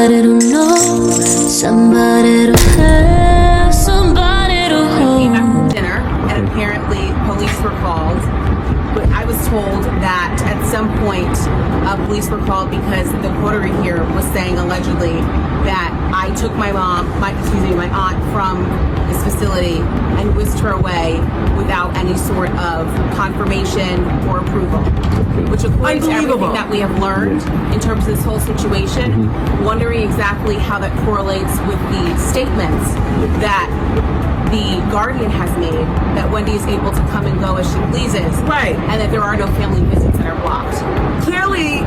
somebody to know, somebody to have, somebody to hold. I came back from dinner, and apparently police were called. But I was told that at some point, police were called because the coterie here was saying allegedly that I took my aunt from this facility and whisked her away without any sort of confirmation or approval. Which, according to everything that we have learned in terms of this whole situation, wondering exactly how that correlates with the statements that the Guardian has made that Wendy is able to come and go as she pleases. Right. And that there are no family visits that are blocked. Clearly,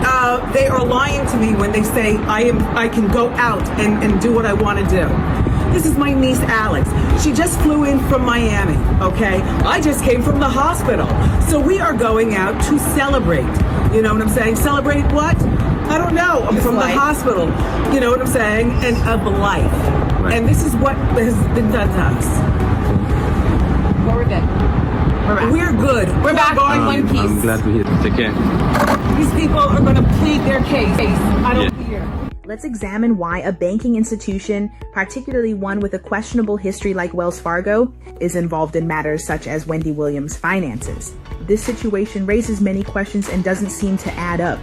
they are lying to me when they say I can go out and do what I want to do. This is my niece, Alex. She just flew in from Miami, okay? I just came from the hospital. So we are going out to celebrate. You know what I'm saying? Celebrate what? I don't know. I'm from the hospital. You know what I'm saying? And of life. Right. And this is what has been done to us. Well, we're good. We're back. We're good. We're back in one piece. I'm glad we're here. Take care. These people are going to plead their case. I don't care. Let's examine why a banking institution, particularly one with a questionable history like Wells Fargo, is involved in matters such as Wendy Williams' finances. This situation raises many questions and doesn't seem to add up.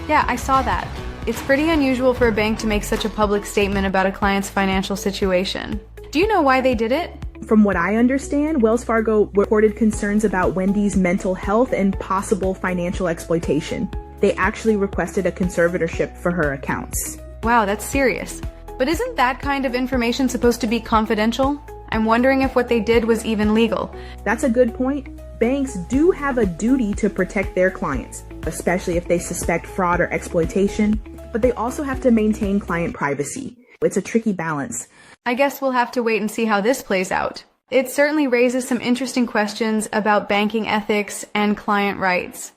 Yeah, I saw that. It's pretty unusual for a bank to make such a public statement about a client's financial situation. Do you know why they did it? From what I understand, Wells Fargo reported concerns about Wendy's mental health and possible financial exploitation. They actually requested a conservatorship for her accounts. Wow, that's serious. But isn't that kind of information supposed to be confidential? I'm wondering if what they did was even legal. That's a good point. Banks do have a duty to protect their clients, especially if they suspect fraud or exploitation, but they also have to maintain client privacy. It's a tricky balance. I guess we'll have to wait and see how this plays out. It certainly raises some interesting questions about banking ethics and client rights.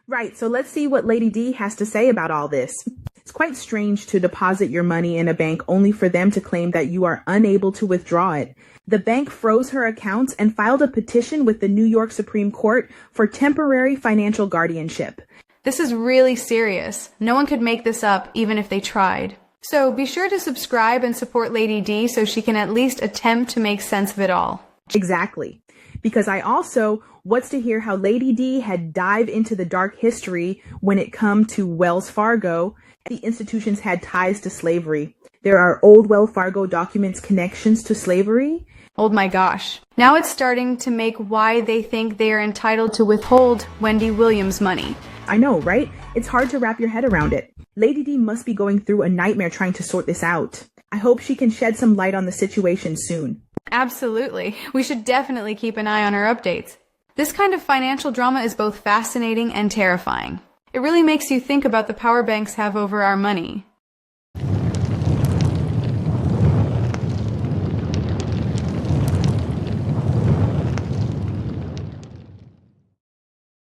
Right, so let's see what Lady D has to say about all this. It's quite strange to deposit your money in a bank only for them to claim that you are unable to withdraw it. The bank froze her accounts and filed a petition with the New York Supreme Court for temporary financial guardianship. This is really serious. No one could make this up, even if they tried. So be sure to subscribe and support Lady D so she can at least attempt to make sense of it all. Exactly. Because what's to hear how Lady D had dived into the dark history when it come to Wells Fargo. The institutions had ties to slavery. There are old Wells Fargo documents connections to slavery. Oh my gosh. Now it's starting to make why they think they are entitled to withhold Wendy Williams' money. I know, right? It's hard to wrap your head around it. Lady D must be going through a nightmare trying to sort this out. I hope she can shed some light on the situation soon. Absolutely. We should definitely keep an eye on her updates. This kind of financial drama is both fascinating and terrifying. It really makes you think about the power banks have over our money.